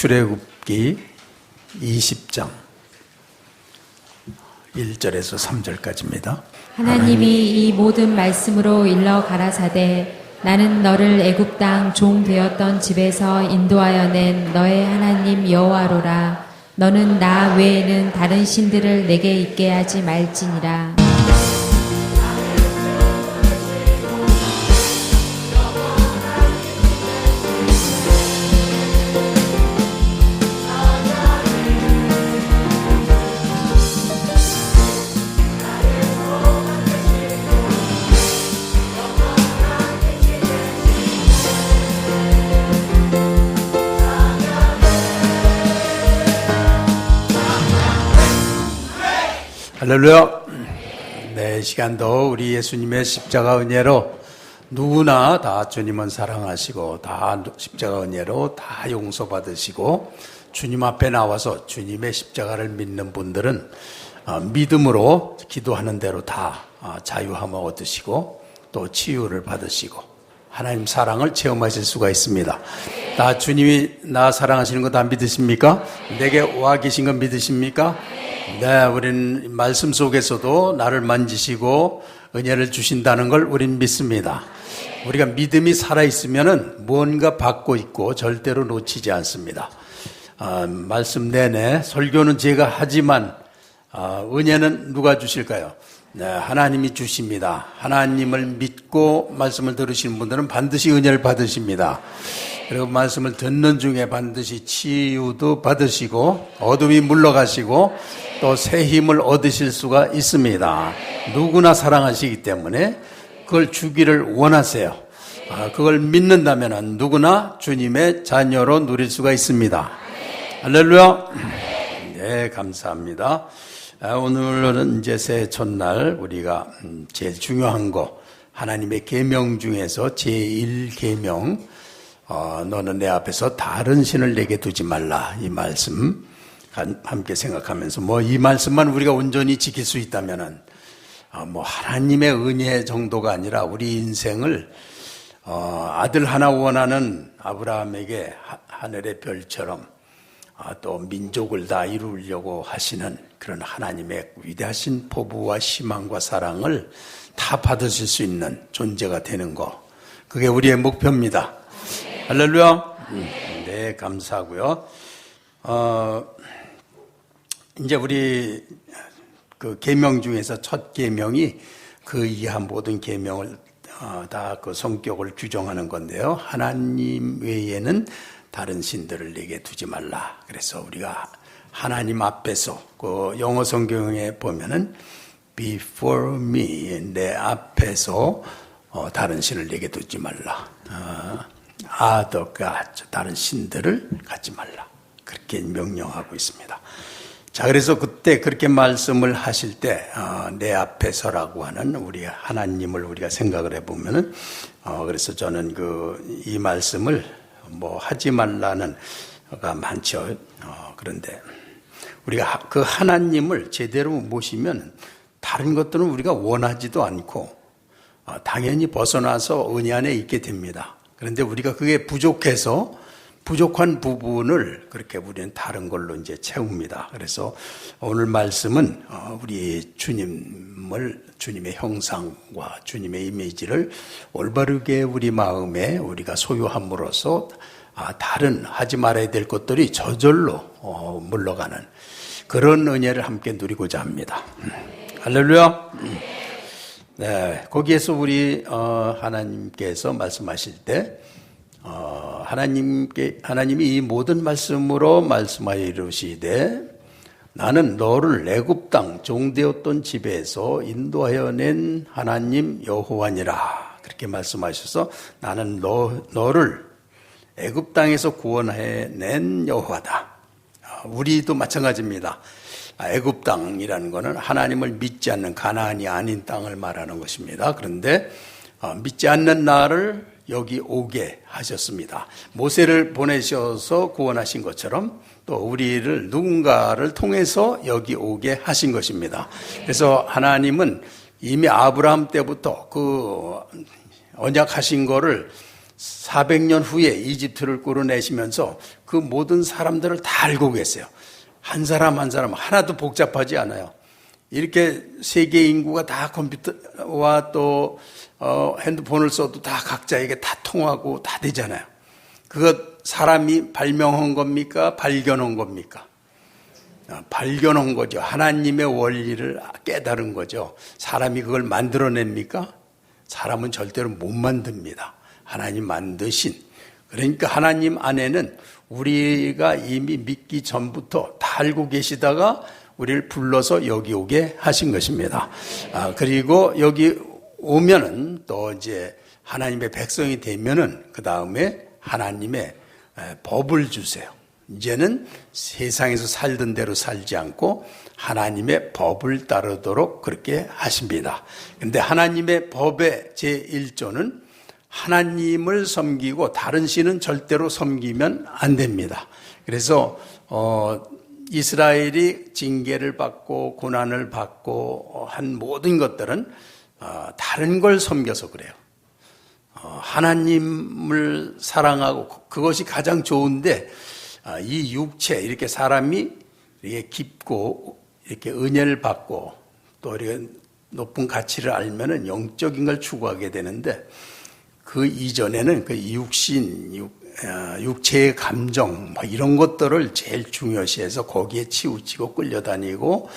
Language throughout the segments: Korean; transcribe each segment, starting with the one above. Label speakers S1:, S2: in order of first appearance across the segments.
S1: 출애굽기 20장 1절에서 3절까지입니다.
S2: 하나님이 이 모든 말씀으로 일러 가라사대 나는 너를 애굽 땅 종 되었던 집에서 인도하여 낸 너의 하나님 여호와로라. 너는 나 외에는 다른 신들을 내게 있게 하지 말지니라.
S1: 할렐루야. 네, 시간도 우리 예수님의 십자가 은혜로 누구나 다 주님은 사랑하시고 다 십자가 은혜로 다 용서받으시고 주님 앞에 나와서 주님의 십자가를 믿는 분들은 믿음으로 기도하는 대로 다 자유함을 얻으시고 또 치유를 받으시고 하나님 사랑을 체험하실 수가 있습니다. 다 주님이 나 사랑하시는 거 다 믿으십니까? 내게 와 계신 거 믿으십니까? 네, 우리는 말씀 속에서도 나를 만지시고 은혜를 주신다는 걸 우린 믿습니다. 우리가 믿음이 살아있으면 뭔가 받고 있고 절대로 놓치지 않습니다. 말씀 내내 설교는 제가 하지만 은혜는 누가 주실까요? 네, 하나님이 주십니다. 하나님을 믿고 말씀을 들으시는 분들은 반드시 은혜를 받으십니다. 그리고 말씀을 듣는 중에 반드시 치유도 받으시고 어둠이 물러가시고 또 새 힘을 얻으실 수가 있습니다. 누구나 사랑하시기 때문에 그걸 주기를 원하세요. 그걸 믿는다면 누구나 주님의 자녀로 누릴 수가 있습니다. 할렐루야. 네, 감사합니다. 오늘은 이제 새해 첫날 우리가 제일 중요한 거 하나님의 계명 중에서 제1계명 너는 내 앞에서 다른 신을 내게 두지 말라, 이 말씀 함께 생각하면서 이 말씀만 우리가 온전히 지킬 수 있다면은 하나님의 은혜 정도가 아니라 우리 인생을 아들 하나 원하는 아브라함에게 하늘의 별처럼 또 민족을 다 이루려고 하시는 그런 하나님의 위대하신 포부와 희망과 사랑을 다 받으실 수 있는 존재가 되는 거, 그게 우리의 목표입니다. 할렐루야. 네, 감사하고요. 이제 우리 그 계명 중에서 첫 계명이 그 이하 모든 계명을 다 그 성격을 규정하는 건데요. 하나님 외에는 다른 신들을 내게 두지 말라. 그래서 우리가 하나님 앞에서 그 영어 성경에 보면은 before me, 내 앞에서 다른 신을 내게 두지 말라. other gods, 다른 신들을 갖지 말라. 그렇게 명령하고 있습니다. 자, 그래서 그때 그렇게 말씀을 하실 때, 내 앞에서라고 하는 우리 하나님을 우리가 생각을 해보면은, 그래서 저는 이 말씀을 하지 말라는 가 많죠. 그런데 우리가 그 하나님을 제대로 모시면 다른 것들은 우리가 원하지도 않고, 당연히 벗어나서 은혜 안에 있게 됩니다. 그런데 우리가 그게 부족해서 부족한 부분을 그렇게 우리는 다른 걸로 이제 채웁니다. 그래서 오늘 말씀은 우리 주님의 형상과 주님의 이미지를 올바르게 우리 마음에 우리가 소유함으로써 다른 하지 말아야 될 것들이 저절로 물러가는 그런 은혜를 함께 누리고자 합니다. 할렐루야. 네, 거기에서 우리 하나님께서 말씀하실 때 하나님이 이 모든 말씀으로 말씀하여 이르시되 나는 너를 애굽 땅 종되었던 집에서 인도하여 낸 하나님 여호와니라, 그렇게 말씀하셔서 나는 너를 애굽 땅에서 구원해 낸 여호와다. 우리도 마찬가지입니다. 애굽 땅이라는 것은 하나님을 믿지 않는 가나안이 아닌 땅을 말하는 것입니다. 그런데 믿지 않는 나를 여기 오게 하셨습니다. 모세를 보내셔서 구원하신 것처럼 또 우리를 누군가를 통해서 여기 오게 하신 것입니다. 그래서 하나님은 이미 아브라함 때부터 그 언약하신 거를 400년 후에 이집트를 꾸려내시면서 그 모든 사람들을 다 알고 계세요. 한 사람 한 사람 하나도 복잡하지 않아요. 이렇게 세계 인구가 다 컴퓨터와 또 핸드폰을 써도 다 각자에게 다 통하고 다 되잖아요. 그것 사람이 발명한 겁니까? 발견한 겁니까? 발견한 거죠. 하나님의 원리를 깨달은 거죠. 사람이 그걸 만들어냅니까? 사람은 절대로 못 만듭니다. 하나님 만드신. 그러니까 하나님 안에는 우리가 이미 믿기 전부터 다 알고 계시다가 우리를 불러서 여기 오게 하신 것입니다. 그리고 여기 오면은 또 이제 하나님의 백성이 되면은 그 다음에 하나님의 법을 주세요. 이제는 세상에서 살던 대로 살지 않고 하나님의 법을 따르도록 그렇게 하십니다. 그런데 하나님의 법의 제1조는 하나님을 섬기고 다른 신은 절대로 섬기면 안 됩니다. 그래서 이스라엘이 징계를 받고 고난을 받고 한 모든 것들은 다른 걸 섬겨서 그래요. 하나님을 사랑하고 그것이 가장 좋은데 이 육체 이렇게 사람이 이렇게 깊고 이렇게 은혜를 받고 또 이렇게 높은 가치를 알면은 영적인 걸 추구하게 되는데 그 이전에는 그 육체의 감정 뭐 이런 것들을 제일 중요시해서 거기에 치우치고 끌려다니고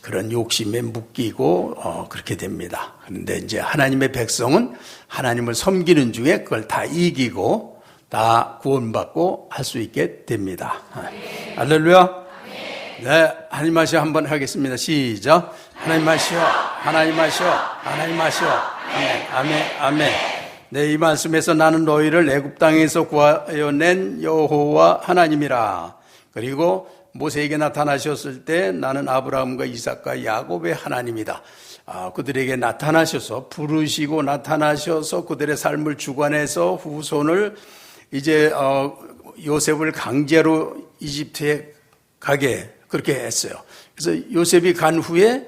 S1: 그런 욕심에 묶이고 그렇게 됩니다. 그런데 이제 하나님의 백성은 하나님을 섬기는 중에 그걸 다 이기고 다 구원받고 할 수 있게 됩니다. 할렐루야. 네, 하나님 하시오 한번 하겠습니다. 시작. 하나님 하시오, 하나님 하시오, 하나님 하시오. 아멘, 아멘, 아멘. 네, 이 말씀에서 나는 너희를 애굽 땅에서 구하여 낸 여호와 하나님이라. 그리고 모세에게 나타나셨을 때 나는 아브라함과 이삭과 야곱의 하나님이다. 그들에게 나타나셔서 부르시고 나타나셔서 그들의 삶을 주관해서 후손을 이제 요셉을 강제로 이집트에 가게 그렇게 했어요. 그래서 요셉이 간 후에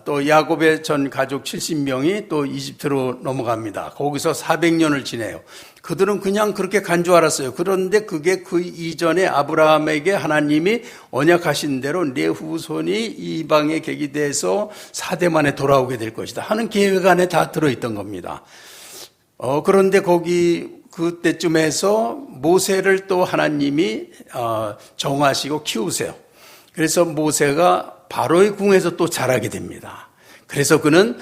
S1: 또 야곱의 전 가족 70명이 또 이집트로 넘어갑니다. 거기서 400년을 지내요. 그들은 그냥 그렇게 간 줄 알았어요. 그런데 그게 그 이전에 아브라함에게 하나님이 언약하신 대로 내 후손이 이방의 객이 돼서 4대 만에 돌아오게 될 것이다 하는 계획 안에 다 들어있던 겁니다. 그런데 그때쯤에서 모세를 또 하나님이 정하시고 키우세요. 그래서 모세가 바로의 궁에서 또 자라게 됩니다. 그래서 그는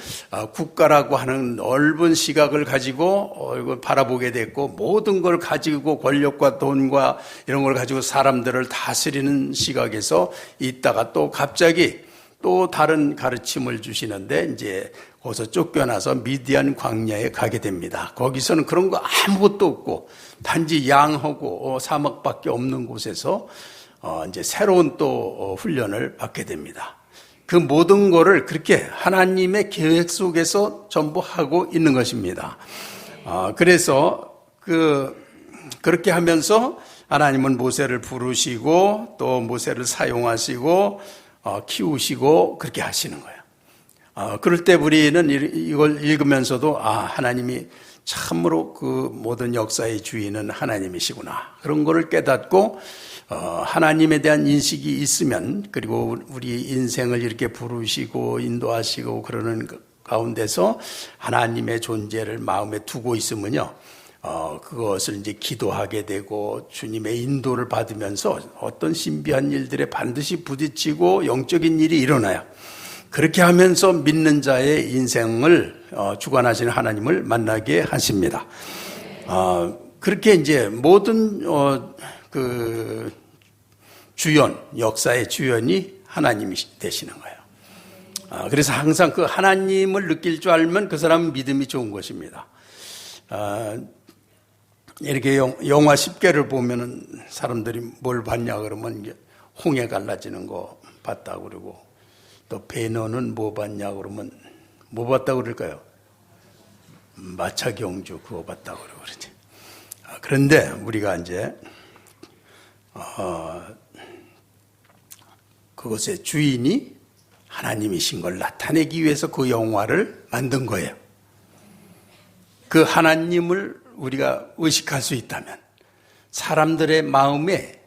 S1: 국가라고 하는 넓은 시각을 가지고 이걸 바라보게 됐고 모든 걸 가지고 권력과 돈과 이런 걸 가지고 사람들을 다스리는 시각에서 있다가 또 갑자기 또 다른 가르침을 주시는데 이제 거기서 쫓겨나서 미디안 광야에 가게 됩니다. 거기서는 그런 거 아무것도 없고 단지 양하고 사막밖에 없는 곳에서 이제 새로운 또 훈련을 받게 됩니다. 그 모든 거를 그렇게 하나님의 계획 속에서 전부 하고 있는 것입니다. 그래서 그렇게 하면서 하나님은 모세를 부르시고 또 모세를 사용하시고 키우시고 그렇게 하시는 거예요. 그럴 때 우리는 이걸 읽으면서도 하나님이 참으로 그 모든 역사의 주인은 하나님이시구나. 그런 거를 깨닫고 하나님에 대한 인식이 있으면 그리고 우리 인생을 이렇게 부르시고 인도하시고 그러는 가운데서 하나님의 존재를 마음에 두고 있으면요. 그것을 이제 기도하게 되고 주님의 인도를 받으면서 어떤 신비한 일들에 반드시 부딪히고 영적인 일이 일어나요. 그렇게 하면서 믿는 자의 인생을 주관하시는 하나님을 만나게 하십니다. 그렇게 이제 모든 주연, 역사의 주연이 하나님이 되시는 거예요. 그래서 항상 그 하나님을 느낄 줄 알면 그 사람은 믿음이 좋은 것입니다. 이렇게 영화 10개를 보면은 사람들이 뭘 봤냐 그러면 홍해 갈라지는 거 봤다고 그러고 또 배너는 뭐 봤냐 그러면 뭐 봤다고 그럴까요? 마차경주 그거 봤다고 그러지. 그런데 우리가 이제 그것의 주인이 하나님이신 걸 나타내기 위해서 그 영화를 만든 거예요. 그 하나님을 우리가 의식할 수 있다면 사람들의 마음에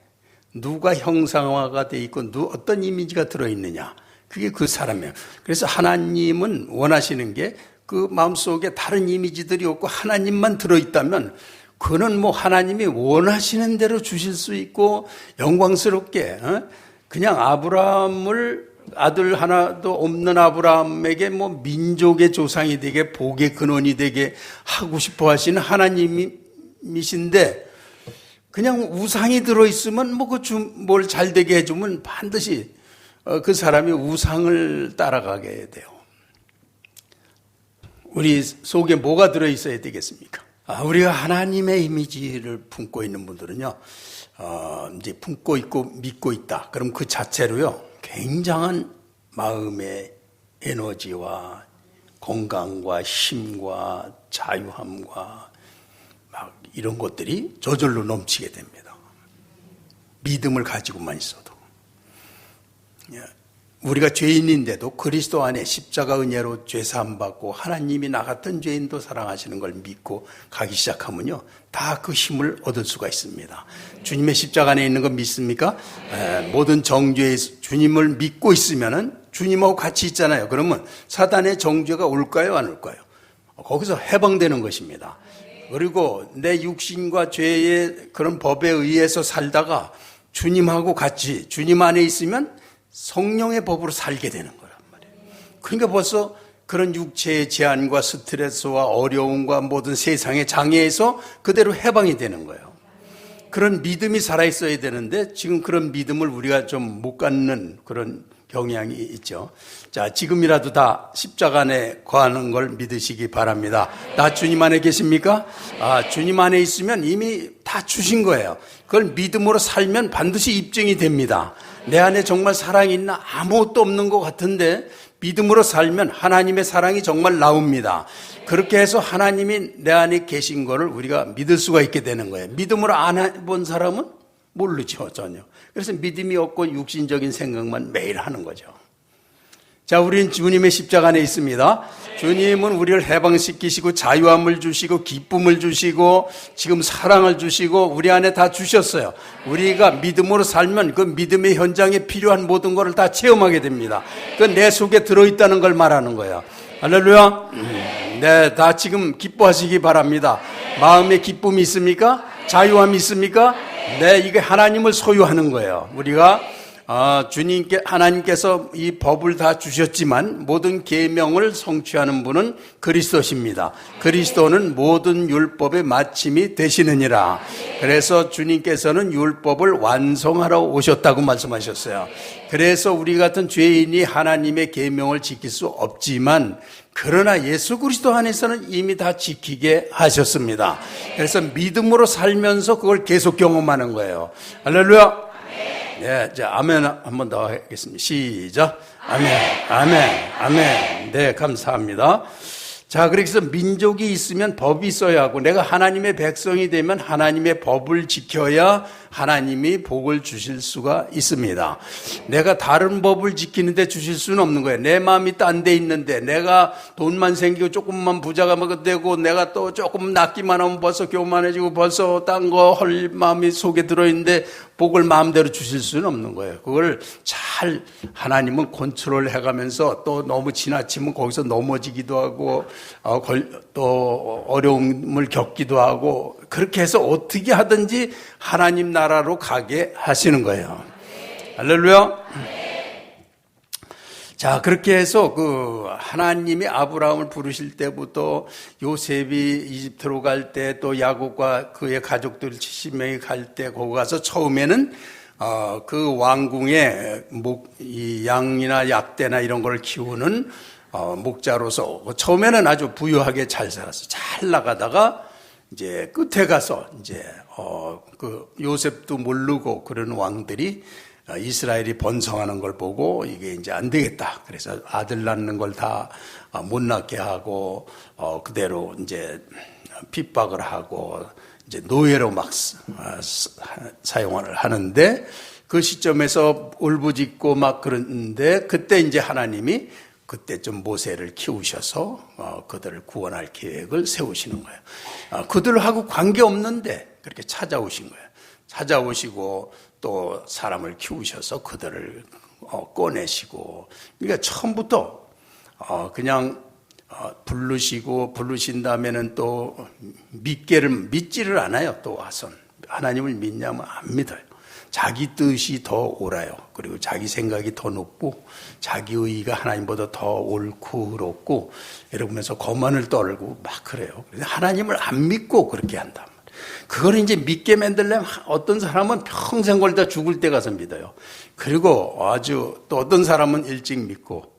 S1: 누가 형상화가 돼 있고 어떤 이미지가 들어있느냐, 그게 그 사람이에요. 그래서 하나님은 원하시는 게 그 마음속에 다른 이미지들이 없고 하나님만 들어있다면 그는 뭐 하나님이 원하시는 대로 주실 수 있고 영광스럽게 그냥 아브라함을 아들 하나도 없는 아브라함에게 뭐 민족의 조상이 되게 복의 근원이 되게 하고 싶어 하시는 하나님이신데 그냥 우상이 들어있으면 뭐 뭘 잘 되게 해주면 반드시 그 사람이 우상을 따라가게 돼요. 우리 속에 뭐가 들어있어야 되겠습니까? 우리가 하나님의 이미지를 품고 있는 분들은요, 이제 품고 있고 믿고 있다. 그럼 그 자체로요, 굉장한 마음의 에너지와 건강과 힘과 자유함과 막 이런 것들이 저절로 넘치게 됩니다. 믿음을 가지고만 있어도. 우리가 죄인인데도 그리스도 안에 십자가 은혜로 죄사함 받고 하나님이 나 같은 죄인도 사랑하시는 걸 믿고 가기 시작하면요, 다 그 힘을 얻을 수가 있습니다. 주님의 십자가 안에 있는 거 믿습니까? 모든 정죄에 주님을 믿고 있으면은 주님하고 같이 있잖아요. 그러면 사단의 정죄가 올까요, 안 올까요? 거기서 해방되는 것입니다. 그리고 내 육신과 죄의 그런 법에 의해서 살다가 주님하고 같이 주님 안에 있으면 성령의 법으로 살게 되는 거란 말이에요. 그러니까 벌써 그런 육체의 제한과 스트레스와 어려움과 모든 세상의 장애에서 그대로 해방이 되는 거예요. 그런 믿음이 살아있어야 되는데 지금 그런 믿음을 우리가 좀 못 갖는 그런 경향이 있죠. 자, 지금이라도 다 십자가 안에 거하는 걸 믿으시기 바랍니다. 나 주님 안에 계십니까? 주님 안에 있으면 이미 다 주신 거예요. 그걸 믿음으로 살면 반드시 입증이 됩니다. 내 안에 정말 사랑이 있나? 아무것도 없는 것 같은데 믿음으로 살면 하나님의 사랑이 정말 나옵니다. 그렇게 해서 하나님이 내 안에 계신 거를 우리가 믿을 수가 있게 되는 거예요. 믿음으로 안 해본 사람은 모르죠, 전혀. 그래서 믿음이 없고 육신적인 생각만 매일 하는 거죠. 자, 우리는 주님의 십자가 안에 있습니다. 주님은 우리를 해방시키시고 자유함을 주시고 기쁨을 주시고 지금 사랑을 주시고 우리 안에 다 주셨어요. 우리가 믿음으로 살면 그 믿음의 현장에 필요한 모든 것을 다 체험하게 됩니다. 그 내 속에 들어있다는 걸 말하는 거예요. 할렐루야. 네, 다 지금 기뻐하시기 바랍니다. 마음에 기쁨이 있습니까? 자유함이 있습니까? 네, 이게 하나님을 소유하는 거예요. 우리가 하나님께서 이 법을 다 주셨지만 모든 계명을 성취하는 분은 그리스도십니다. 그리스도는 모든 율법의 마침이 되시느니라. 그래서 주님께서는 율법을 완성하러 오셨다고 말씀하셨어요. 그래서 우리 같은 죄인이 하나님의 계명을 지킬 수 없지만 그러나 예수 그리스도 안에서는 이미 다 지키게 하셨습니다. 그래서 믿음으로 살면서 그걸 계속 경험하는 거예요. 할렐루야. 네, 자, 아멘 한 번 더 하겠습니다. 시작. 아멘, 아멘, 아멘. 네, 감사합니다. 자, 그래서 민족이 있으면 법이 있어야 하고 내가 하나님의 백성이 되면 하나님의 법을 지켜야 하나님이 복을 주실 수가 있습니다. 내가 다른 법을 지키는데 주실 수는 없는 거예요. 내 마음이 딴 데 있는데 내가 돈만 생기고 조금만 부자가 되고 내가 또 조금 낳기만 하면 벌써 교만해지고 벌써 딴 거 할 마음이 속에 들어있는데 복을 마음대로 주실 수는 없는 거예요. 그걸 잘 하나님은 컨트롤 해가면서 또 너무 지나치면 거기서 넘어지기도 하고 또 어려움을 겪기도 하고 그렇게 해서 어떻게 하든지 하나님 나라로 가게 하시는 거예요. 할렐루야. 자, 그렇게 해서 그 하나님이 아브라함을 부르실 때부터 요셉이 이집트로 갈 때 또 야곱과 그의 가족들 70명이 갈 때 거기 가서 처음에는 그 왕궁에 이 양이나 약대나 이런 걸 키우는 목자로서 처음에는 아주 부유하게 잘 살았어요. 잘 나가다가 이제 끝에 가서 이제 그 요셉도 모르고 그런 왕들이 이스라엘이 번성하는 걸 보고 이게 이제 안 되겠다. 그래서 아들 낳는 걸 다 못 낳게 하고 그대로 이제 핍박을 하고 이제 노예로 막 사용을 하는데 그 시점에서 울부짖고 막 그러는데 그때 이제 하나님이 그때쯤 모세를 키우셔서 그들을 구원할 계획을 세우시는 거예요. 그들하고 관계없는데 그렇게 찾아오신 거예요. 찾아오시고 또 사람을 키우셔서 그들을 꺼내시고, 그러니까 처음부터 그냥 부르신 다음에는 또 믿지를 않아요. 또 와선 하나님을 믿냐면 안 믿어요. 자기 뜻이 더 옳아요. 그리고 자기 생각이 더 높고 자기 의의가 하나님보다 더 옳고 그렇고 이러면서 거만을 떨고 막 그래요. 그래서 하나님을 안 믿고 그렇게 한다. 그걸 이제 믿게 만들려면 어떤 사람은 평생 걸다 죽을 때 가서 믿어요. 그리고 아주 또 어떤 사람은 일찍 믿고,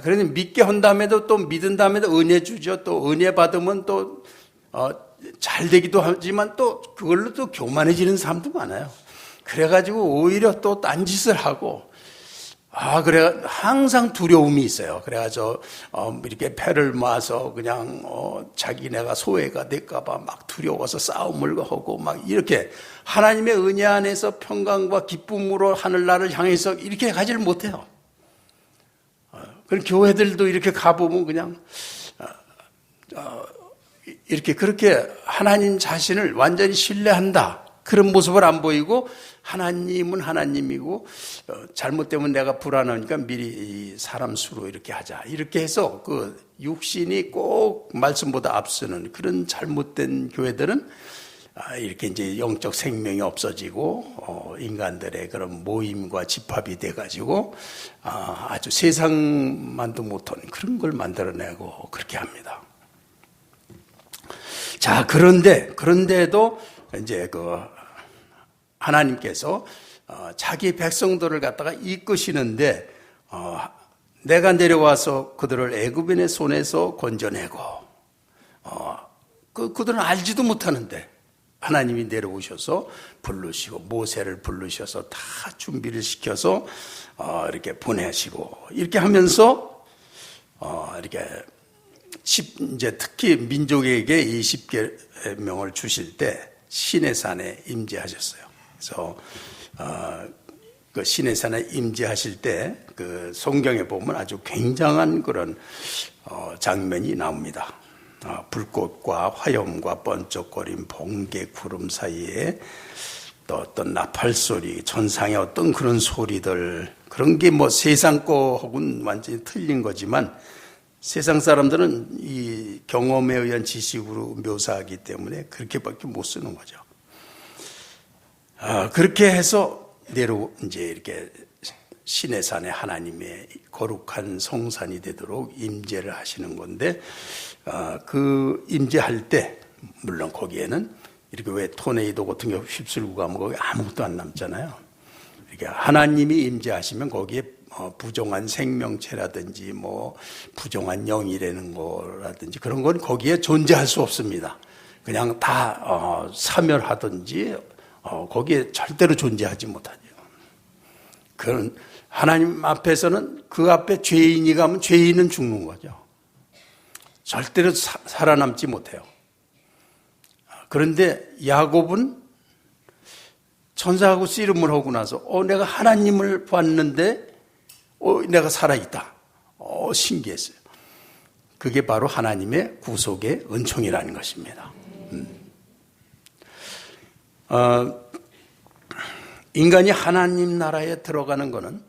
S1: 그래서 믿게 한 다음에도 또 믿은 다음에도 은혜 주죠. 또 은혜 받으면 또 잘 되기도 하지만 또 그걸로 또 교만해지는 사람도 많아요. 그래가지고 오히려 또 딴짓을 하고, 그래 항상 두려움이 있어요. 그래가지고 이렇게 패를 모아서 그냥 자기네가 소외가 될까봐 막 두려워서 싸움을 하고 막 이렇게 하나님의 은혜 안에서 평강과 기쁨으로 하늘나라를 향해서 이렇게 가지를 못해요. 그럼 교회들도 이렇게 가보면 그냥 이렇게 그렇게 하나님 자신을 완전히 신뢰한다, 그런 모습을 안 보이고, 하나님은 하나님이고 잘못되면 내가 불안하니까 미리 사람 수로 이렇게 하자, 이렇게 해서 그 육신이 꼭 말씀보다 앞서는 그런 잘못된 교회들은 이렇게 이제 영적 생명이 없어지고 인간들의 그런 모임과 집합이 돼가지고 아주 세상만도 못한 그런 걸 만들어내고 그렇게 합니다. 자, 그런데도 이제 하나님께서 자기 백성들을 갖다가 이끄시는데 내가 내려와서 그들을 애굽인의 손에서 건져내고 그들은 알지도 못하는데 하나님이 내려오셔서 부르시고 모세를 부르셔서 다 준비를 시켜서 이렇게 보내시고 이렇게 하면서 이렇게 이제 특히 민족에게 이 10계명을 주실 때 시내산에 임재하셨어요. 그래서 그 시내산에 임재하실 때 그 성경에 보면 아주 굉장한 그런 장면이 나옵니다. 불꽃과 화염과 번쩍거림, 번개, 구름 사이에 또 어떤 나팔 소리, 천상의 어떤 그런 소리들, 그런 게 뭐 세상 거하고는 완전히 틀린 거지만 세상 사람들은 이 경험에 의한 지식으로 묘사하기 때문에 그렇게밖에 못 쓰는 거죠. 그렇게 해서 이제 이렇게 시내산에 하나님의 거룩한 성산이 되도록 임재를 하시는 건데, 그 임재할 때 물론 거기에는 이렇게 왜 토네이도 같은 경우 휩쓸고 가면 거기 아무것도 안 남잖아요. 이렇게 하나님이 임재하시면 거기에 부정한 생명체라든지 뭐 부정한 영이라는 거라든지 그런 건 거기에 존재할 수 없습니다. 그냥 다 사멸하든지 거기에 절대로 존재하지 못하죠. 그런 하나님 앞에서는 그 앞에 죄인이 가면 죄인은 죽는 거죠. 절대로 살아남지 못해요. 그런데 야곱은 천사하고 씨름을 하고 나서 내가 하나님을 봤는데 내가 살아있다. 신기했어요. 그게 바로 하나님의 구속의 은총이라는 것입니다. 인간이 하나님 나라에 들어가는 것은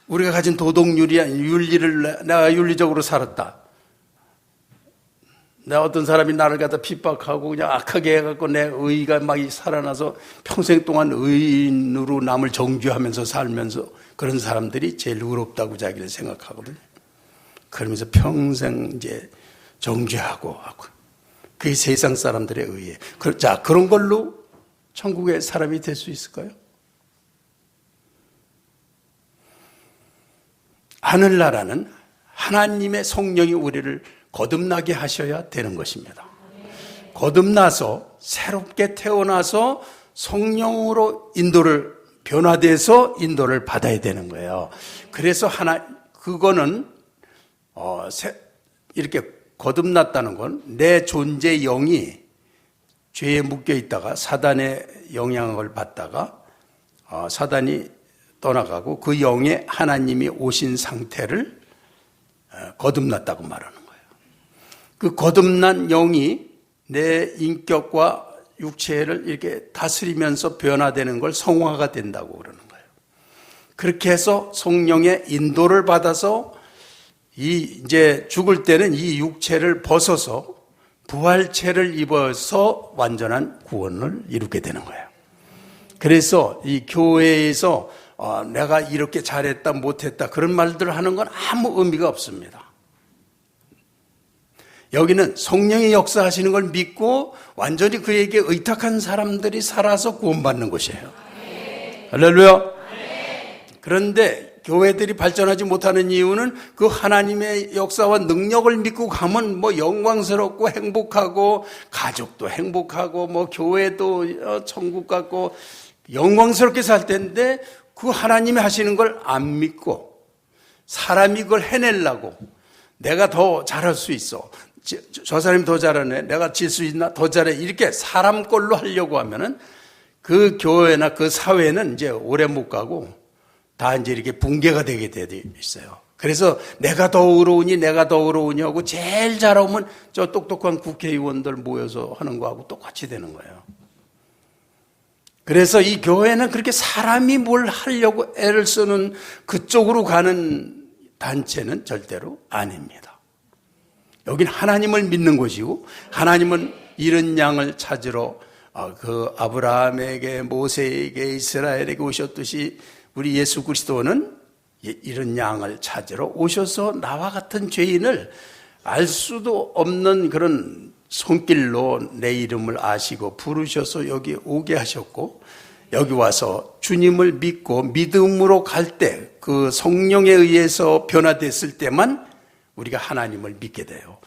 S1: 우리가 가진 윤리를 내가 윤리적으로 살았다. 내가 어떤 사람이 나를 갖다 핍박하고 그냥 악하게 해갖고 내 의의가 막 살아나서 평생 동안 의인으로 남을 정죄하면서 살면서 그런 사람들이 제일 의롭다고 자기를 생각하거든요. 그러면서 평생 이제 정죄하고 하고. 그게 세상 사람들의 의의. 자, 그런 걸로 천국의 사람이 될 수 있을까요? 하늘나라는 하나님의 성령이 우리를 거듭나게 하셔야 되는 것입니다. 거듭나서 새롭게 태어나서 성령으로 변화돼서 인도를 받아야 되는 거예요. 그래서 그거는 이렇게 거듭났다는 건 내 존재 영이 죄에 묶여 있다가 사단의 영향을 받다가 사단이 떠나가고 그 영에 하나님이 오신 상태를 거듭났다고 말하는 거예요. 그 거듭난 영이 내 인격과 육체를 이렇게 다스리면서 변화되는 걸 성화가 된다고 그러는 거예요. 그렇게 해서 성령의 인도를 받아서 이제 죽을 때는 이 육체를 벗어서 부활체를 입어서 완전한 구원을 이루게 되는 거예요. 그래서 이 교회에서 내가 이렇게 잘했다 못했다 그런 말들을 하는 건 아무 의미가 없습니다. 여기는 성령이 역사하시는 걸 믿고 완전히 그에게 의탁한 사람들이 살아서 구원받는 곳이에요. 할렐루야. 그런데 교회들이 발전하지 못하는 이유는 그 하나님의 역사와 능력을 믿고 가면 뭐 영광스럽고 행복하고 가족도 행복하고 뭐 교회도 천국 같고 영광스럽게 살 텐데 그 하나님이 하시는 걸 안 믿고 사람이 그걸 해내려고 내가 더 잘할 수 있어. 저 사람이 더 잘하네. 내가 질 수 있나? 더 잘해. 이렇게 사람 꼴로 하려고 하면은 그 교회나 그 사회는 이제 오래 못 가고 다 이제 이렇게 붕괴가 되게 돼 있어요. 그래서 내가 더 의로우니 하고 제일 잘하면 저 똑똑한 국회의원들 모여서 하는 거하고 똑같이 되는 거예요. 그래서 이 교회는 그렇게 사람이 뭘 하려고 애를 쓰는 그쪽으로 가는 단체는 절대로 아닙니다. 여긴 하나님을 믿는 곳이고 하나님은 이런 양을 찾으러 그 아브라함에게 모세에게 이스라엘에게 오셨듯이 우리 예수 그리스도는 이런 양을 찾으러 오셔서 나와 같은 죄인을 알 수도 없는 그런 손길로 내 이름을 아시고 부르셔서 여기 오게 하셨고 여기 와서 주님을 믿고 믿음으로 갈 때 그 성령에 의해서 변화됐을 때만 우리가 하나님을 믿게 돼요.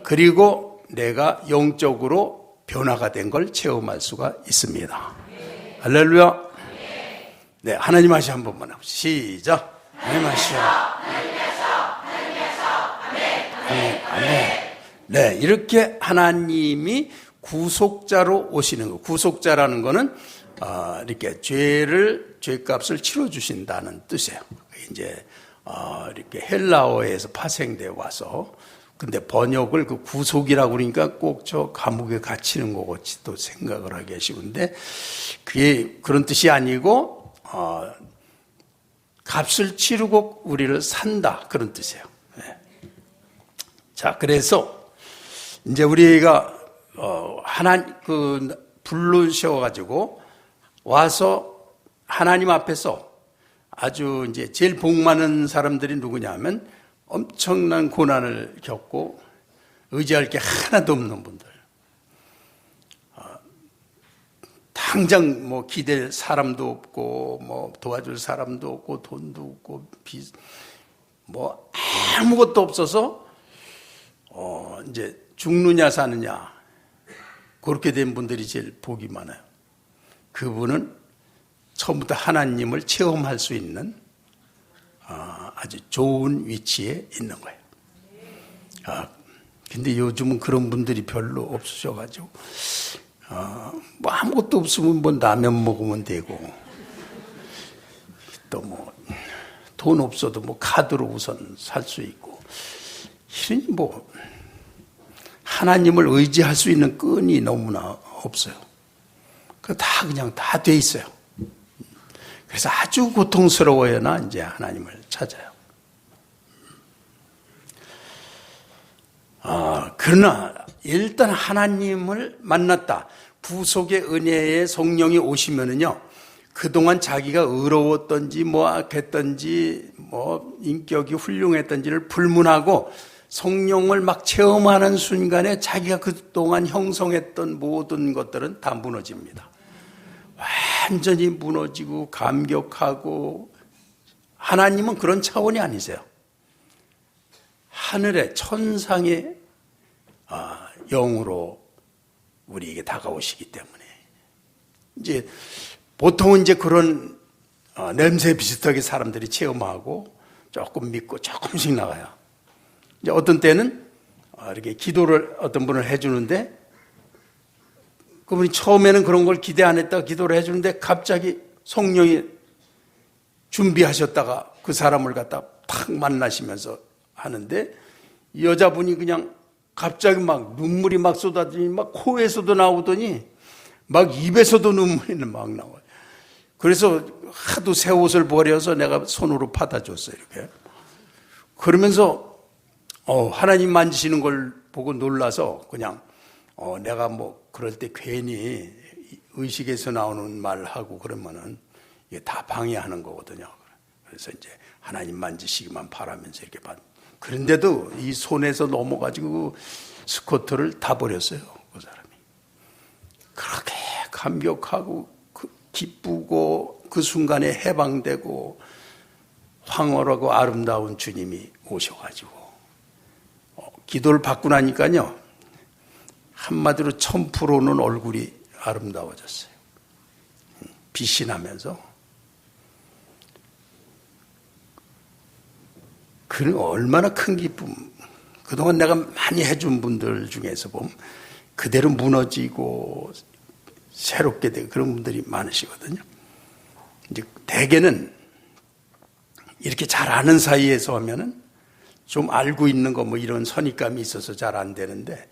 S1: 그리고 내가 영적으로 변화가 된 걸 체험할 수가 있습니다. 할렐루야. 네, 하나님 하시 한 번만 하고 시작. 하나님 하시. 아멘. 네, 이렇게 하나님이 구속자로 오시는 거. 구속자라는 거는 이렇게 죄값을 치러주신다는 뜻이에요. 이제 이렇게 헬라어에서 파생되어 와서 근데 번역을 그 구속이라고 그러니까 꼭 저 감옥에 갇히는 것 같이 또 생각을 하게 하시는데 그게 그런 뜻이 아니고 값을 치르고 우리를 산다 그런 뜻이에요. 네. 자, 그래서 이제 우리가 부르셔가지고 와서 하나님 앞에서 아주 이제 제일 복 많은 사람들이 누구냐면 엄청난 고난을 겪고 의지할 게 하나도 없는 분들. 당장 뭐 기댈 사람도 없고 뭐 도와줄 사람도 없고 돈도 없고 뭐 아무것도 없어서 이제 죽느냐 사느냐 그렇게 된 분들이 제일 복이 많아요. 그분은 처음부터 하나님을 체험할 수 있는 아주 좋은 위치에 있는 거예요. 근데 요즘은 그런 분들이 별로 없으셔가지고 뭐 아무것도 없으면 뭐 라면 먹으면 되고 또 뭐 돈 없어도 뭐 카드로 우선 살 수 있고 이런 뭐 하나님을 의지할 수 있는 끈이 너무나 없어요. 그냥 다 돼 있어요. 그래서 아주 고통스러워야나 이제 하나님을 찾아요. 그러나 일단 하나님을 만났다. 구속의 은혜의 성령이 오시면은요, 그동안 자기가 의로웠던지 뭐 악했던지 뭐 인격이 훌륭했던지를 불문하고 성령을 막 체험하는 순간에 자기가 그동안 형성했던 모든 것들은 다 무너집니다. 완전히 무너지고 감격하고 하나님은 그런 차원이 아니세요. 하늘의 천상의 영으로 우리에게 다가오시기 때문에 이제 보통은 이제 그런 냄새 비슷하게 사람들이 체험하고 조금 믿고 조금씩 나가요. 이제 어떤 때는 이렇게 기도를 어떤 분을 해주는데 그분이 처음에는 그런 걸 기대 안 했다가 기도를 해주는데 갑자기 성령이 준비하셨다가 그 사람을 갖다 탁 만나시면서 하는데 이 여자분이 그냥 갑자기 막 눈물이 막 쏟아지니 막 코에서도 나오더니 막 입에서도 눈물이 막 나와요. 그래서 하도 새 옷을 버려서 내가 손으로 받아줬어요. 이렇게. 그러면서 하나님 만지시는 걸 보고 놀라서 그냥 내가 뭐 그럴 때 괜히 의식에서 나오는 말하고 그러면은 이게 다 방해하는 거거든요. 그래서 이제 하나님 만지시기만 바라면서 이렇게 그런데도 이 손에서 넘어가지고 스커트를 다 버렸어요. 그 사람이. 그렇게 감격하고 기쁘고 그 순간에 해방되고 황홀하고 아름다운 주님이 오셔가지고 기도를 받고 나니까요. 한마디로 1000%는 얼굴이 아름다워졌어요. 빛이 나면서. 그 얼마나 큰 기쁨. 그동안 내가 많이 해준 분들 중에서 보면 그대로 무너지고 새롭게 되고 그런 분들이 많으시거든요. 이제 대개는 이렇게 잘 아는 사이에서 하면은 좀 알고 있는 거 뭐 이런 선입감이 있어서 잘 안 되는데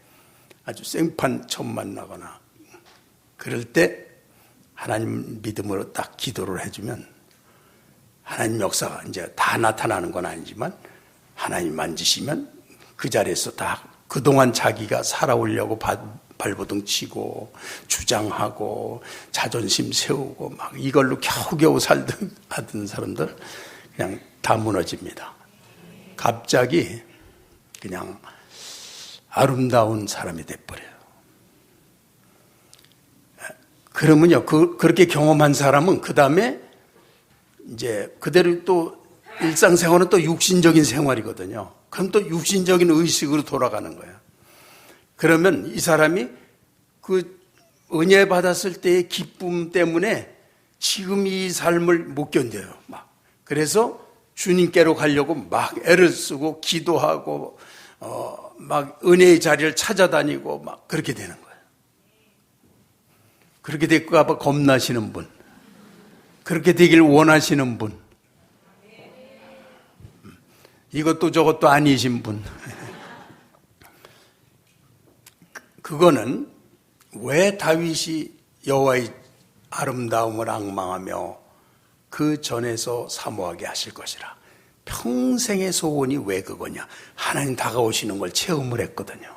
S1: 아주 생판 처음 만나거나 그럴 때 하나님 믿음으로 딱 기도를 해주면 하나님 역사가 이제 다 나타나는 건 아니지만 하나님 만지시면 그 자리에서 다 그동안 자기가 살아오려고 발버둥 치고 주장하고 자존심 세우고 막 이걸로 겨우겨우 살던 하던 사람들 그냥 다 무너집니다. 갑자기 그냥 아름다운 사람이 돼버려요. 그러면요, 그렇게 경험한 사람은 그 다음에 이제 그대로 또 일상생활은 또 육신적인 생활이거든요. 그럼 또 육신적인 의식으로 돌아가는 거예요. 그러면 이 사람이 그 은혜 받았을 때의 기쁨 때문에 지금 이 삶을 못 견뎌요. 막. 그래서 주님께로 가려고 막 애를 쓰고 기도하고 막 은혜의 자리를 찾아다니고 막 그렇게 되는 거예요. 그렇게 될까 봐 겁나시는 분, 그렇게 되길 원하시는 분, 이것도 저것도 아니신 분, 그거는 왜 다윗이 여호와의 아름다움을 앙망하며 그 전에서 사모하게 하실 것이라. 평생의 소원이 왜 그거냐? 하나님 다가오시는 걸 체험을 했거든요.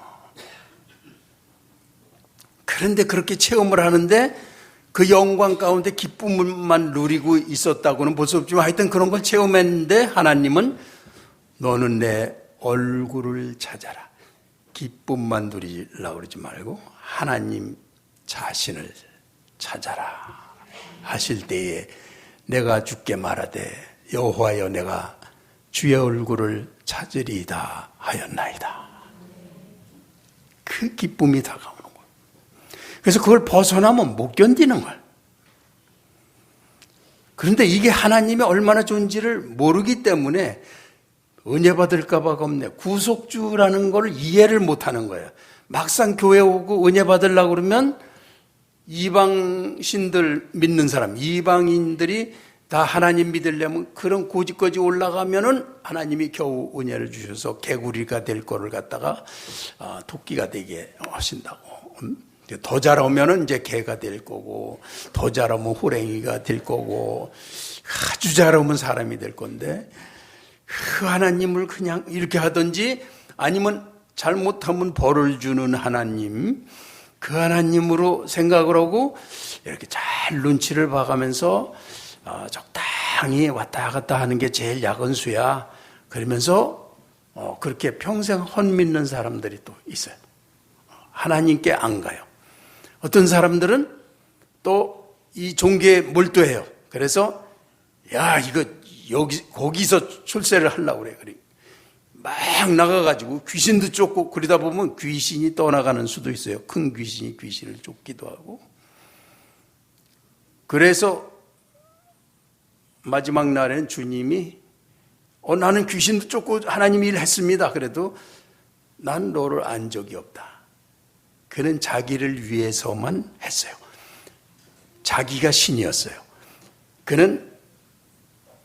S1: 그런데 그렇게 체험을 하는데 그 영광 가운데 기쁨만 누리고 있었다고는 볼 수 없지만 하여튼 그런 걸 체험했는데 하나님은 너는 내 얼굴을 찾아라. 기쁨만 누리려고 그러지 말고 하나님 자신을 찾아라 하실 때에 내가 주께 말하되 여호와여 내가 주의 얼굴을 찾으리이다 하였나이다. 그 기쁨이 다가오는 거예요. 그래서 그걸 벗어나면 못 견디는 거예요. 그런데 이게 하나님이 얼마나 좋은지를 모르기 때문에 은혜 받을까 봐 겁내. 구속주라는 걸 이해를 못하는 거예요. 막상 교회 오고 은혜 받으려고 그러면 이방신들 믿는 사람, 이방인들이 다 하나님 믿으려면 그런 고집까지 올라가면은 하나님이 겨우 은혜를 주셔서 개구리가 될 거를 갖다가 토끼가 되게 하신다고. 더 잘하면은 이제 개가 될 거고, 더 잘하면 호랭이가 될 거고, 아주 잘하면 사람이 될 건데, 그 하나님을 그냥 이렇게 하든지 아니면 잘못하면 벌을 주는 하나님, 그 하나님으로 생각을 하고 이렇게 잘 눈치를 봐가면서 적당히 왔다 갔다 하는 게 제일 야근수야. 그러면서 그렇게 평생 헛믿는 사람들이 또 있어요. 하나님께 안 가요. 어떤 사람들은 또 이 종교에 몰두해요. 그래서 야 이거 거기서 출세를 하려고 그래. 막 나가가지고 귀신도 쫓고 그러다 보면 귀신이 떠나가는 수도 있어요. 큰 귀신이 귀신을 쫓기도 하고. 그래서 마지막 날엔 주님이 나는 귀신도 쫓고 하나님 일 했습니다. 그래도 난 너를 안 적이 없다. 그는 자기를 위해서만 했어요. 자기가 신이었어요. 그는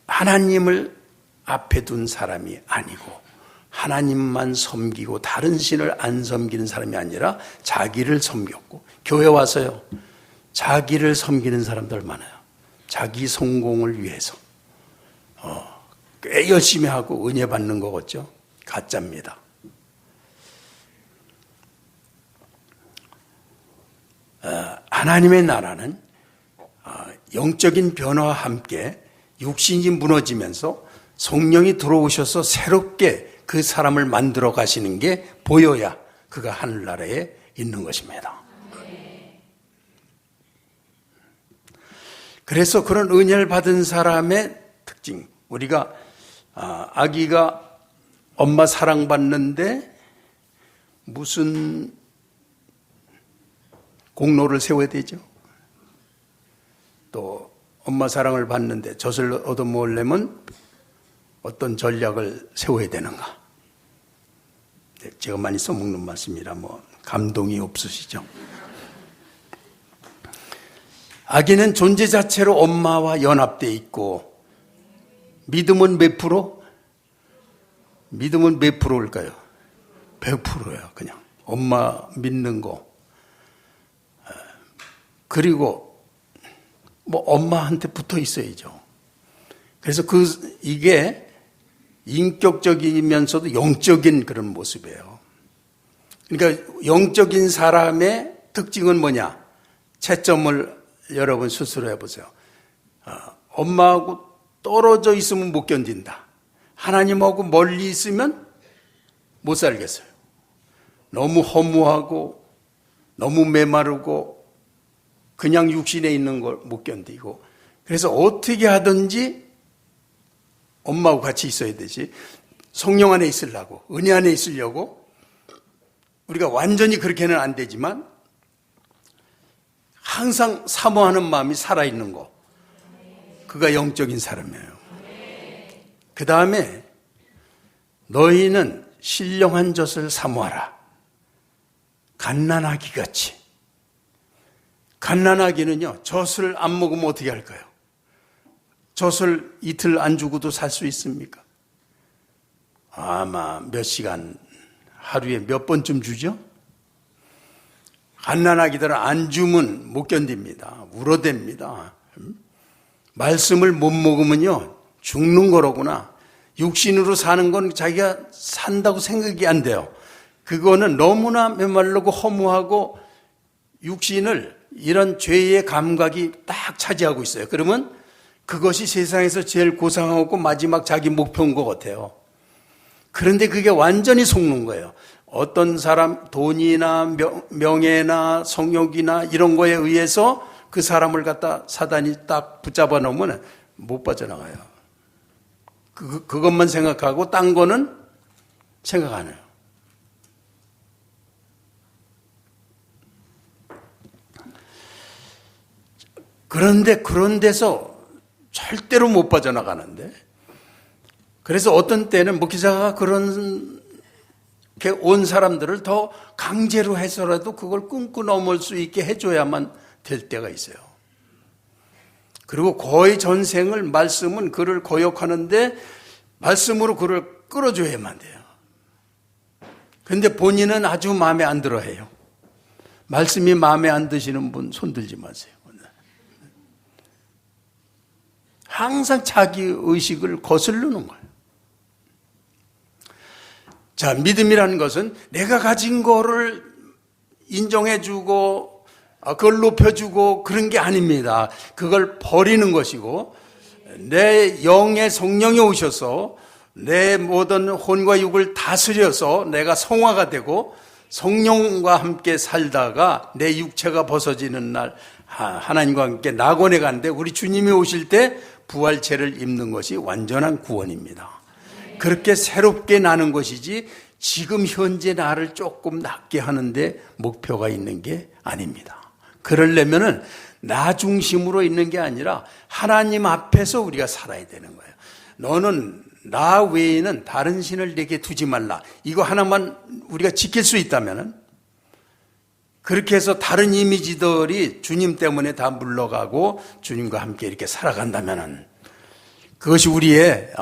S1: 하나님을 앞에 둔 사람이 아니고 하나님만 섬기고 다른 신을 안 섬기는 사람이 아니라 자기를 섬겼고, 교회 와서요 자기를 섬기는 사람들 많아요. 자기 성공을 위해서 꽤 열심히 하고 은혜 받는 거겠죠. 가짜입니다. 하나님의 나라는 영적인 변화와 함께 육신이 무너지면서 성령이 들어오셔서 새롭게 그 사람을 만들어 가시는 게 보여야 그가 하늘나라에 있는 것입니다. 그래서 그런 은혜를 받은 사람의 특징, 우리가 아기가 엄마 사랑받는데 무슨 공로를 세워야 되죠? 또 엄마 사랑을 받는데 젖을 얻어먹으려면 어떤 전략을 세워야 되는가? 제가 많이 써먹는 말씀이라 감동이 없으시죠? 아기는 존재 자체로 엄마와 연합되어 있고, 믿음은 몇 프로? 믿음은 몇 프로일까요? 100%예요. 그냥 엄마 믿는 거. 그리고 엄마한테 붙어 있어야죠. 그래서 이게 인격적이면서도 영적인 그런 모습이에요. 그러니까 영적인 사람의 특징은 뭐냐? 채점을 여러분 스스로 해보세요. 엄마하고 떨어져 있으면 못 견딘다. 하나님하고 멀리 있으면 못 살겠어요. 너무 허무하고 너무 메마르고 그냥 육신에 있는 걸 못 견디고, 그래서 어떻게 하든지 엄마하고 같이 있어야 되지. 성령 안에 있으려고, 은혜 안에 있으려고 우리가 완전히 그렇게는 안 되지만 항상 사모하는 마음이 살아있는 거, 그가 영적인 사람이에요. 그 다음에 너희는 신령한 젖을 사모하라. 갓난아기 같이. 갓난아기는요, 젖을 안 먹으면 어떻게 할까요? 젖을 이틀 안 주고도 살 수 있습니까? 아마 몇 시간, 하루에 몇 번쯤 주죠? 갓난아기들은 안 주면 못 견딥니다. 울어댑니다. 말씀을 못 먹으면요, 죽는 거로구나. 육신으로 사는 건 자기가 산다고 생각이 안 돼요. 그거는 너무나 메말르고 허무하고 육신을 이런 죄의 감각이 딱 차지하고 있어요. 그러면 그것이 세상에서 제일 고상하고 마지막 자기 목표인 것 같아요. 그런데 그게 완전히 속는 거예요. 어떤 사람 돈이나 명예나 성욕이나 이런 거에 의해서 그 사람을 갖다 사단이 딱 붙잡아 놓으면 못 빠져나가요. 그것만 생각하고 딴 거는 생각 안 해요. 그런데 그런 데서 절대로 못 빠져나가는데, 그래서 어떤 때는 목회자가 그런 온 사람들을 더 강제로 해서라도 그걸 끊고 넘을 수 있게 해줘야만 될 때가 있어요. 그리고 거의 전생을 말씀은 그를 거역하는데 말씀으로 그를 끌어줘야만 돼요. 그런데 본인은 아주 마음에 안 들어 해요. 말씀이 마음에 안 드시는 분 손 들지 마세요. 항상 자기 의식을 거스르는 거예요. 자, 믿음이라는 것은 내가 가진 거를 인정해주고 그걸 높여주고 그런 게 아닙니다. 그걸 버리는 것이고, 내 영의 성령이 오셔서 내 모든 혼과 육을 다스려서 내가 성화가 되고 성령과 함께 살다가 내 육체가 벗어지는 날 하나님과 함께 낙원에 가는데, 우리 주님이 오실 때 부활체를 입는 것이 완전한 구원입니다. 그렇게 새롭게 나는 것이지 지금 현재 나를 조금 낫게 하는데 목표가 있는 게 아닙니다. 그러려면은 나 중심으로 있는 게 아니라 하나님 앞에서 우리가 살아야 되는 거예요. 너는 나 외에는 다른 신을 내게 두지 말라. 이거 하나만 우리가 지킬 수 있다면은, 그렇게 해서 다른 이미지들이 주님 때문에 다 물러가고 주님과 함께 이렇게 살아간다면은, 그것이 우리의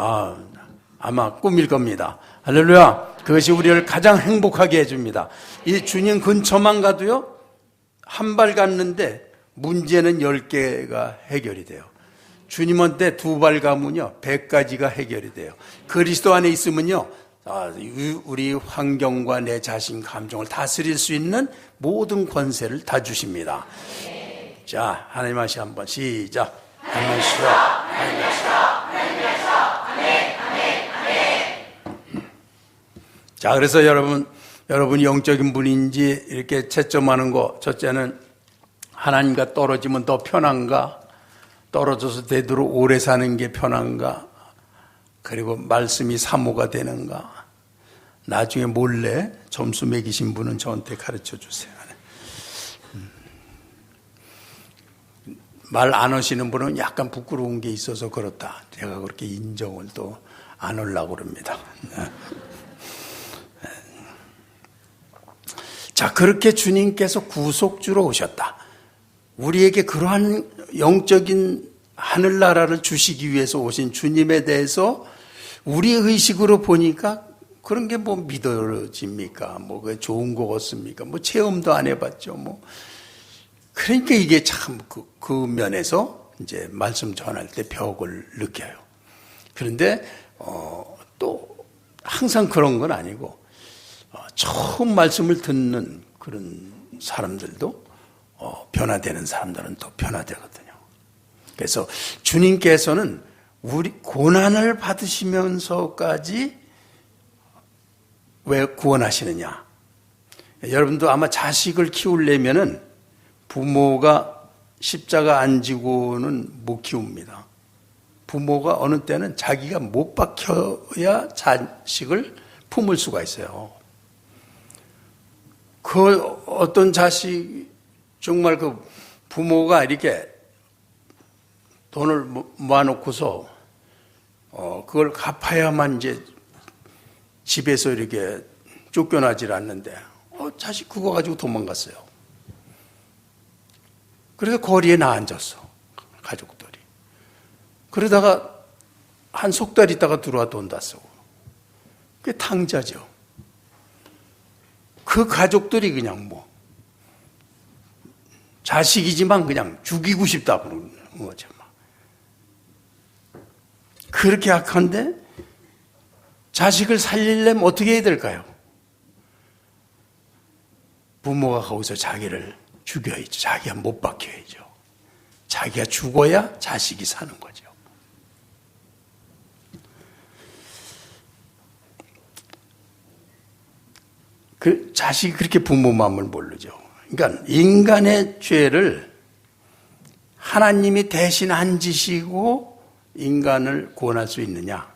S1: 아마 꿈일 겁니다. 할렐루야. 그것이 우리를 가장 행복하게 해줍니다. 이 주님 근처만 가도요, 한 발 갔는데 문제는 10개가 해결이 돼요. 주님한테 2발 가면요, 100가지가 해결이 돼요. 그리스도 안에 있으면요, 우리 환경과 내 자신 감정을 다스릴 수 있는 모든 권세를 다 주십니다. 자, 하나님 하시 한번 시작. 하나님 하시오. 하나님 하시오. 하나님 하시오. 아멘. 아멘. 아멘. 자, 그래서 여러분이 영적인 분인지 이렇게 채점하는 거, 첫째는 하나님과 떨어지면 더 편한가? 떨어져서 되도록 오래 사는 게 편한가? 그리고 말씀이 사모가 되는가? 나중에 몰래 점수 매기신 분은 저한테 가르쳐 주세요. 말 안 하시는 분은 약간 부끄러운 게 있어서 그렇다. 제가 그렇게 인정을 또 안 하려고 그럽니다. 자, 그렇게 주님께서 구속주로 오셨다. 우리에게 그러한 영적인 하늘나라를 주시기 위해서 오신 주님에 대해서 우리 의식으로 보니까 그런 게 뭐 믿어집니까? 뭐 그게 좋은 거 같습니까? 뭐 체험도 안 해봤죠. 뭐 그러니까 이게 참 그 면에서 이제 말씀 전할 때 벽을 느껴요. 그런데 또 항상 그런 건 아니고 처음 말씀을 듣는 그런 사람들도 변화되는 사람들은 또 변화되거든요. 그래서 주님께서는 우리 고난을 받으시면서까지 왜 구원하시느냐? 여러분도 아마 자식을 키우려면은 부모가 십자가 안 지고는 못 키웁니다. 부모가 어느 때는 자기가 못 박혀야 자식을 품을 수가 있어요. 그 어떤 자식 정말 그 부모가 이렇게 돈을 모아놓고서 그걸 갚아야만 이제 집에서 이렇게 쫓겨나질 않는데 자식 그거 가지고 도망갔어요. 그래서 거리에 나앉았어, 가족들이. 그러다가 한 석 달 있다가 들어와 돈 다 쓰고. 그게 탕자죠. 그 가족들이 그냥 뭐 자식이지만 그냥 죽이고 싶다 그러는 거죠. 그렇게 악한데 자식을 살리려면 어떻게 해야 될까요? 부모가 거기서 자기를 죽여야죠. 자기가 못 박혀야죠. 자기가 죽어야 자식이 사는 거죠. 그 자식이 그렇게 부모 마음을 모르죠. 그러니까 인간의 죄를 하나님이 대신 안 지시고 인간을 구원할 수 있느냐?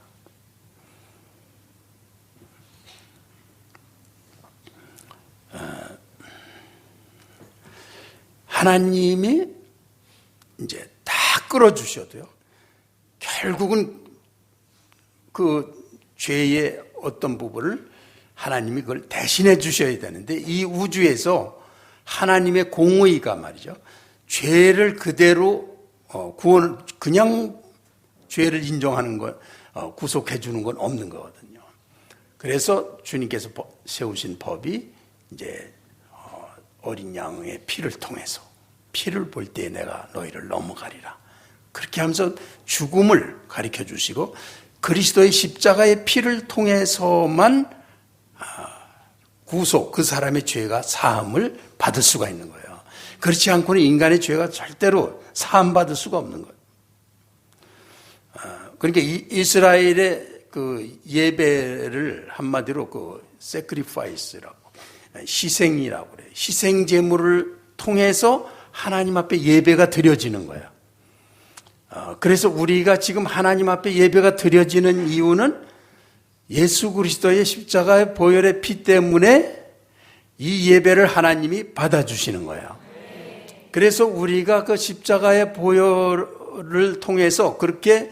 S1: 하나님이 이제 다 끌어주셔도요, 결국은 그 죄의 어떤 부분을 하나님이 그걸 대신해 주셔야 되는데, 이 우주에서 하나님의 공의가 말이죠, 죄를 그대로 그냥 죄를 인정하는 것, 구속해 주는 건 없는 거거든요. 그래서 주님께서 세우신 법이 이제 어린 양의 피를 통해서, 피를 볼 때에 내가 너희를 넘어가리라. 그렇게 하면서 죽음을 가르쳐 주시고, 그리스도의 십자가의 피를 통해서만 구속, 그 사람의 죄가 사함을 받을 수가 있는 거예요. 그렇지 않고는 인간의 죄가 절대로 사함받을 수가 없는 거예요. 그러니까 이스라엘의 그 예배를 한마디로 그 sacrifice라고, 희생이라고 그래요. 희생 제물을 통해서 하나님 앞에 예배가 드려지는 거예요. 그래서 우리가 지금 하나님 앞에 예배가 드려지는 이유는 예수 그리스도의 십자가의 보혈의 피 때문에 이 예배를 하나님이 받아주시는 거예요. 그래서 우리가 그 십자가의 보혈을 통해서 그렇게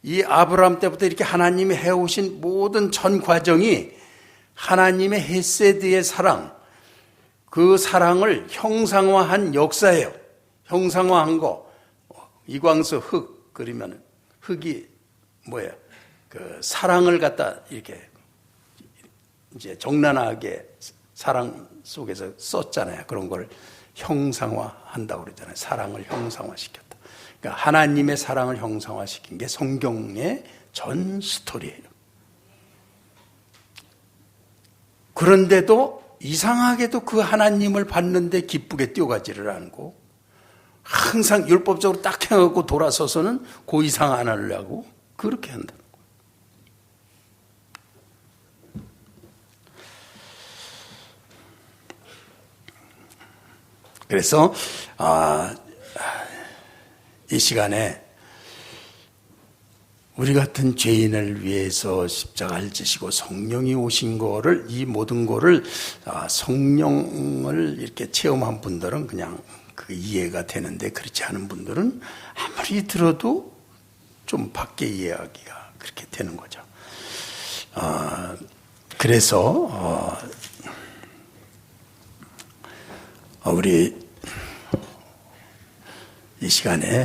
S1: 이 아브라함 때부터 이렇게 하나님이 해오신 모든 전 과정이 하나님의 헤세드의 사랑, 그 사랑을 형상화한 역사예요. 형상화한 거, 이광수 흙 그리면 흙이 뭐예요? 그 사랑을 갖다 이렇게 이제 적나라하게 사랑 속에서 썼잖아요. 그런 걸 형상화한다고 그러잖아요. 사랑을 형상화시켰다. 그러니까 하나님의 사랑을 형상화시킨 게 성경의 전 스토리예요. 그런데도 이상하게도 그 하나님을 봤는데 기쁘게 뛰어가지를 않고 항상 율법적으로 딱 해갖고 돌아서서는 그 이상 안 하려고 그렇게 한다는 거예요. 그래서 이 시간에 우리 같은 죄인을 위해서 십자가를 지시고 성령이 오신 거를, 이 모든 거를 성령을 이렇게 체험한 분들은 그냥 그 이해가 되는데, 그렇지 않은 분들은 아무리 들어도 좀 밖에 이해하기가 그렇게 되는 거죠. 그래서 우리 이 시간에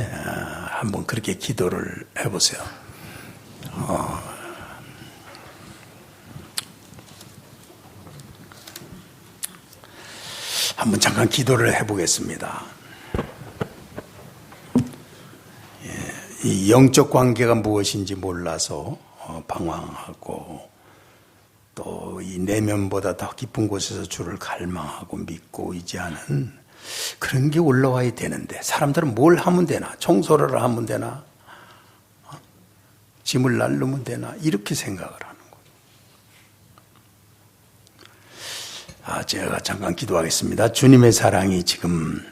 S1: 한번 그렇게 기도를 해보세요. 한번 잠깐 기도를 해보겠습니다. 이 영적 관계가 무엇인지 몰라서 방황하고, 또 이 내면보다 더 깊은 곳에서 주를 갈망하고 믿고 의지하는 그런 게 올라와야 되는데, 사람들은 뭘 하면 되나, 청소를 하면 되나, 짐을 날르면 되나, 이렇게 생각을 하는 거예요. 제가 잠깐 기도하겠습니다. 주님의 사랑이 지금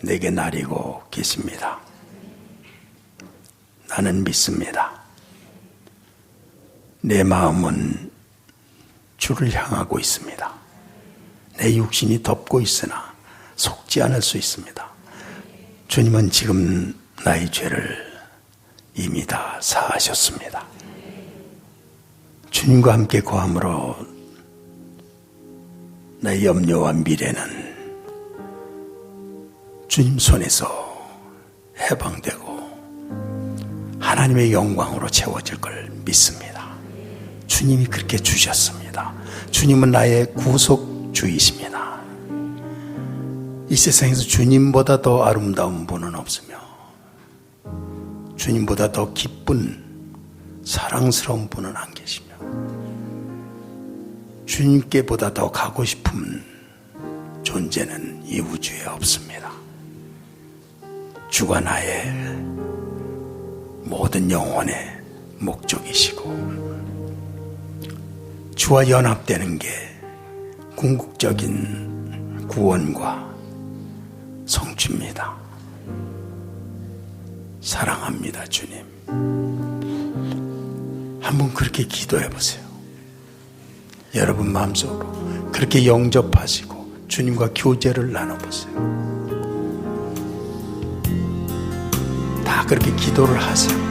S1: 내게 나리고 계십니다. 나는 믿습니다. 내 마음은 주를 향하고 있습니다. 내 육신이 덮고 있으나 속지 않을 수 있습니다. 주님은 지금 나의 죄를 이미 다 사하셨습니다. 주님과 함께 거함으로 나의 염려와 미래는 주님 손에서 해방되고 하나님의 영광으로 채워질 걸 믿습니다. 주님이 그렇게 주셨습니다. 주님은 나의 구속주이십니다. 이 세상에서 주님보다 더 아름다운 분은 없으며 주님보다 더 기쁜 사랑스러운 분은 안 계시며 주님께보다 더 가고 싶은 존재는 이 우주에 없습니다. 주가 나의 모든 영혼의 목적이시고, 주와 연합되는 게 궁극적인 구원과 성취입니다. 사랑합니다, 주님. 한번 그렇게 기도해 보세요. 여러분 마음속으로 그렇게 영접하시고 주님과 교제를 나눠보세요. 다 그렇게 기도를 하세요.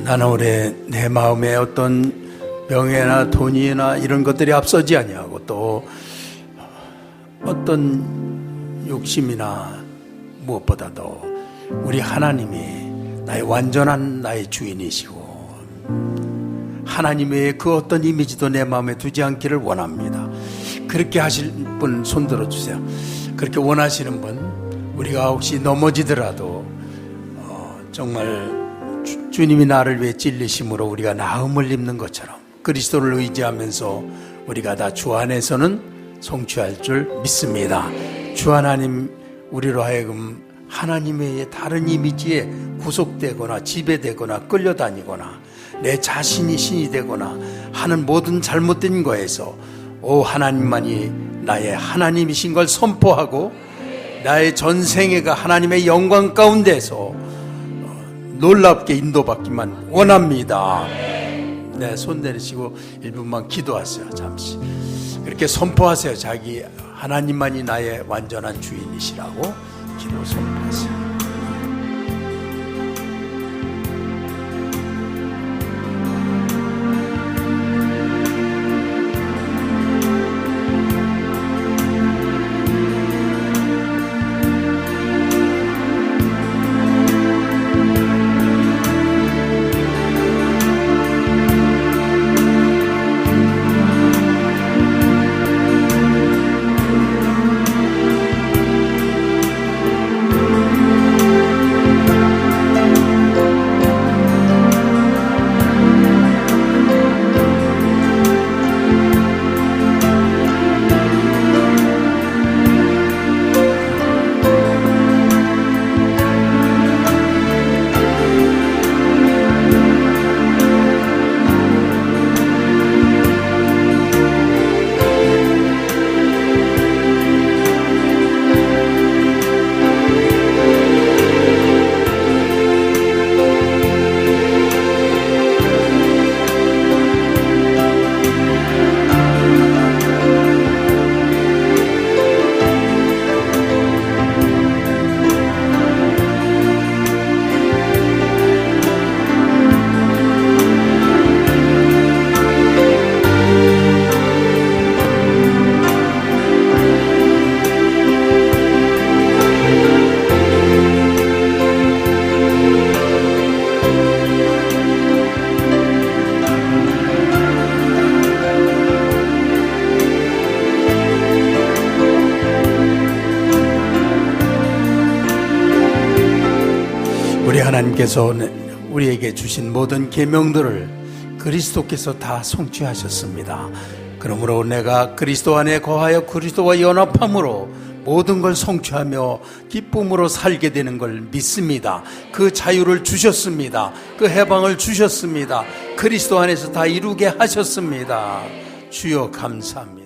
S1: 나는 올해 내 마음에 어떤 명예나 돈이나 이런 것들이 앞서지 아니하고 또 어떤 욕심이나 무엇보다도 우리 하나님이 나의 완전한 나의 주인이시고 하나님 외에 그 어떤 이미지도 내 마음에 두지 않기를 원합니다. 그렇게 하실 분 손 들어주세요. 그렇게 원하시는 분, 우리가 혹시 넘어지더라도 정말 주님이 나를 위해 찔리심으로 우리가 나음을 입는 것처럼 그리스도를 의지하면서 우리가 다 주 안에서는 성취할 줄 믿습니다. 주 하나님 우리로 하여금 하나님의 다른 이미지에 구속되거나 지배되거나 끌려다니거나 내 자신이 신이 되거나 하는 모든 잘못된 거에서 오 하나님만이 나의 하나님이신 걸 선포하고 나의 전생애가 하나님의 영광 가운데서 놀랍게 인도받기만 원합니다. 네, 손 내리시고 1분만 기도하세요. 잠시 그렇게 선포하세요. 자기 하나님만이 나의 완전한 주인이시라고 기도 선포하세요. 우리 하나님께서 우리에게 주신 모든 계명들을 그리스도께서 다 성취하셨습니다. 그러므로 내가 그리스도 안에 거하여 그리스도와 연합함으로 모든 걸 성취하며 기쁨으로 살게 되는 걸 믿습니다. 그 자유를 주셨습니다. 그 해방을 주셨습니다. 그리스도 안에서 다 이루게 하셨습니다. 주여 감사합니다.